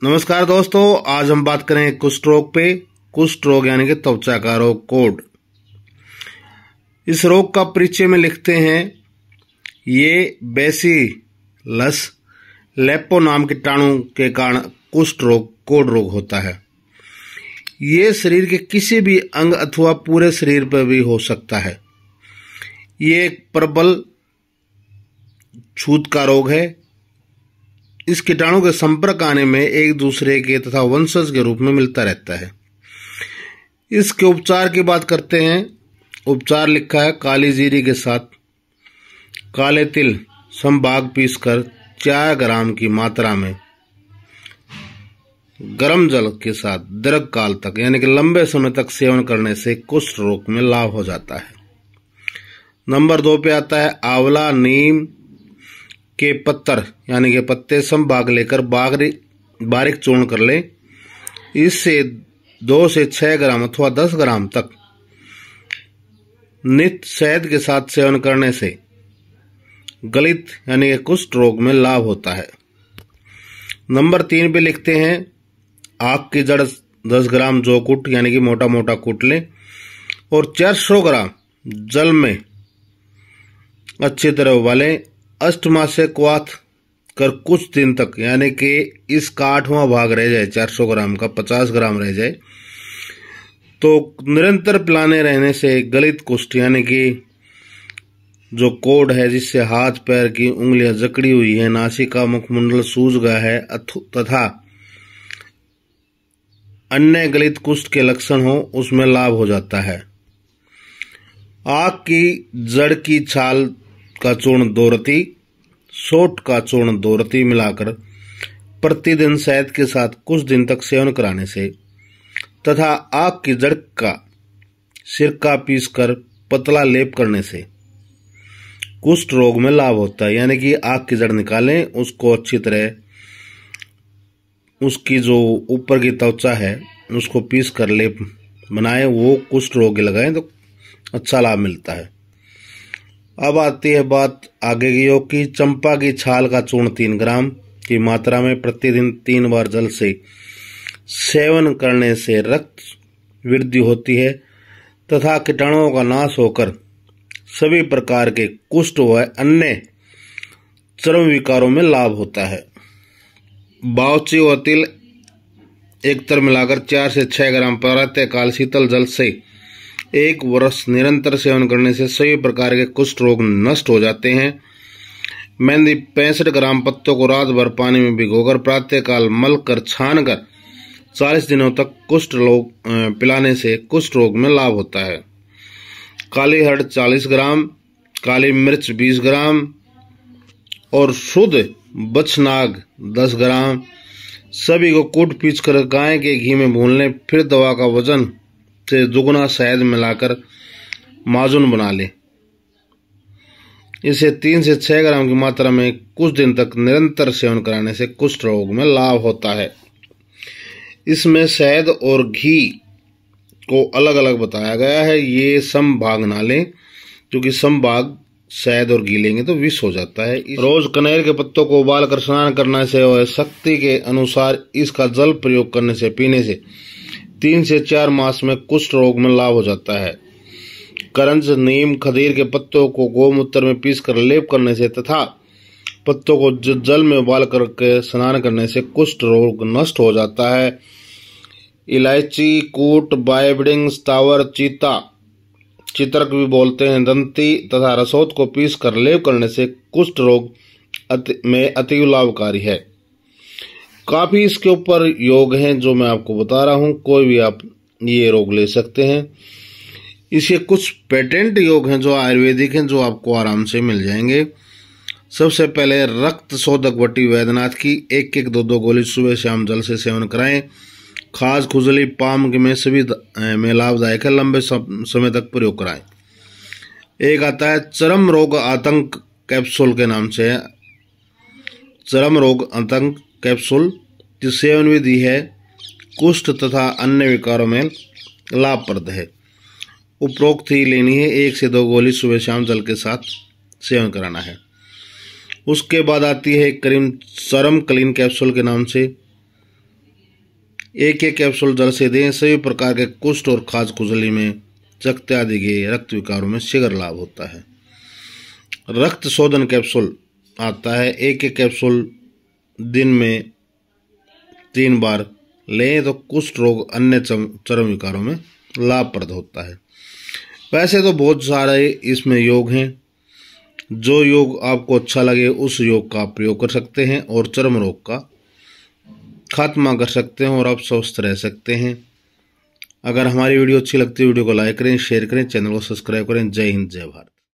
नमस्कार दोस्तों, आज हम बात करेंगे कुष्ठ रोग पे। कुष्ठ रोग यानी कि त्वचा का रोग, कोढ़। इस रोग का परिचय में लिखते हैं, ये बैसिलस लेप्टो नाम कीटाणु के कारण कुष्ठ रोग, कोढ़ रोग होता है। ये शरीर के किसी भी अंग अथवा पूरे शरीर पर भी हो सकता है। ये एक प्रबल छूत का रोग है। इस कीटाणु के संपर्क आने में एक दूसरे के तथा वंशज के रूप में मिलता रहता है। इसके उपचार की बात करते हैं। उपचार लिखा है, काली जीरी के साथ काले तिल संभाग पीसकर 4 ग्राम की मात्रा में गर्म जल के साथ दीर्घकाल तक यानी कि लंबे समय तक सेवन करने से कुष्ठ रोग में लाभ हो जाता है। नंबर 2 पे आता है आंवला नीम के पत्तर यानी कि पत्ते संभाग लेकर बारीक चूर्ण कर ले। इससे 2 से 6 ग्राम अथवा 10 ग्राम तक नित्य शहद के साथ सेवन करने से गलित यानी कि कुष्ठ रोग में लाभ होता है। नंबर 3 पे लिखते हैं, आक की जड़ 10 ग्राम जो कूट यानी कि मोटा मोटा कूट लें और 400 ग्राम जल में अच्छी तरह उबालें। अष्टमास्य क्वाथ कर कुछ दिन तक यानी कि इसका 8वां भाग रह जाए, 400 ग्राम का 50 ग्राम रह जाए, तो निरंतर पिलाने रहने से गलित कुष्ठ यानी कि जो कोढ़ है, जिससे हाथ पैर की उंगलियां जकड़ी हुई है, नासिका मुखमंडल सूज गया है तथा अन्य गलित कुष्ठ के लक्षण हो, उसमें लाभ हो जाता है। आक की जड़ की छाल का चूर्ण 2 रति, सोट का चूर्ण 2 रति मिलाकर प्रतिदिन शहद के साथ कुछ दिन तक सेवन कराने से तथा आक की जड़ का सिरका पीसकर पतला लेप करने से कुष्ठ रोग में लाभ होता है। यानी कि आक की जड़ निकालें, उसको अच्छी तरह उसकी जो ऊपर की त्वचा है उसको पीस कर लेप बनाएं, वो कुष्ठ रोग लगाएं तो अच्छा लाभ मिलता है। अब आती है बात आगे की योग की। चंपा की छाल का चूर्ण 3 ग्राम की मात्रा में प्रतिदिन 3 बार जल से सेवन करने से रक्त वृद्धि होती है तथा कीटाणुओं का नाश होकर सभी प्रकार के कुष्ठ व अन्य चर्म विकारों में लाभ होता है। बावची व तिल एक तर मिलाकर 4 से 6 ग्राम प्रातःकाल शीतल जल से 1 वर्ष निरंतर सेवन करने से सभी प्रकार के कुष्ठ रोग नष्ट हो जाते हैं। मेहंदी 65 ग्राम पत्तों को रात भर पानी में भिगोकर प्रातःकाल मल कर छान कर 40 दिनों तक कुष्ठ रोग पिलाने से कुष्ठ रोग में लाभ होता है। काली हरड़ 40 ग्राम, काली मिर्च 20 ग्राम और शुद्ध बछनाग 10 ग्राम सभी को कूट पीस कर गाय के घी में भून लें। फिर दवा का वजन से दुगना शहद मिलाकर माजून बना ले। इसे 3 से 6 ग्राम की मात्रा में कुछ दिन तक निरंतर सेवन कराने से कुष्ठ रोग में लाभ होता है। इसमें शहद और घी को अलग अलग बताया गया है। ये समभाग ना लें, क्योंकि समभाग शहद और घी लेंगे तो विष हो जाता है। रोज कनेर के पत्तों को उबाल कर स्नान करने से और शक्ति के अनुसार इसका जल प्रयोग करने से पीने से 3 से 4 मास में कुष्ठ रोग में लाभ हो जाता है। करंज, नीम, खदीर के पत्तों को गोमूत्र में पीस कर लेप करने से तथा पत्तों को जल में उबाल करके स्नान करने से कुष्ठ रोग नष्ट हो जाता है। इलायची, कूट, बायबिडिंग, स्थावर, चीता, चित्रक भी बोलते हैं, दंती तथा रसोत को पीस कर लेप करने से कुष्ठ रोग में अति लाभकारी है। काफी इसके ऊपर योग हैं जो मैं आपको बता रहा हूं, कोई भी आप ये रोग ले सकते हैं। इसके कुछ पेटेंट योग हैं जो आयुर्वेदिक हैं, जो आपको आराम से मिल जाएंगे। सबसे पहले रक्त शोधक वटी वैद्यनाथ की 1-1, 2-2 गोली सुबह शाम जल से सेवन कराएं। खाज, खुजली, पाम में सभी में लाभदायक है, लंबे समय तक प्रयोग कराएं। एक आता है चर्म रोग आतंक कैप्सूल के नाम से है। चर्म रोग आतंक कैप्सूल की सेवन विधि है कुष्ठ तथा अन्य विकारों में लाभप्रद है। उपरोक्त ही लेनी है, 1 से 2 गोली सुबह शाम जल के साथ सेवन कराना है। उसके बाद आती है क्रीम चरम क्लीन कैप्सूल के नाम से, एक कैप्सूल जल से दें। सभी प्रकार के कुष्ठ और खाज खुजली में, चकत्ते आदि के रक्त विकारों में शीघ्र लाभ होता है। रक्त शोधन कैप्सूल आता है। एक कैप्सूल दिन में 3 बार लें तो कुष्ठ रोग अन्य चर्म विकारों में लाभप्रद होता है। वैसे तो बहुत सारे इसमें योग हैं, जो योग आपको अच्छा लगे उस योग का आप प्रयोग कर सकते हैं और चर्म रोग का खात्मा कर सकते हैं और आप स्वस्थ रह सकते हैं। अगर हमारी वीडियो अच्छी लगती है वीडियो को लाइक करें, शेयर करें, चैनल को सब्सक्राइब करें। जय हिंद, जय भारत।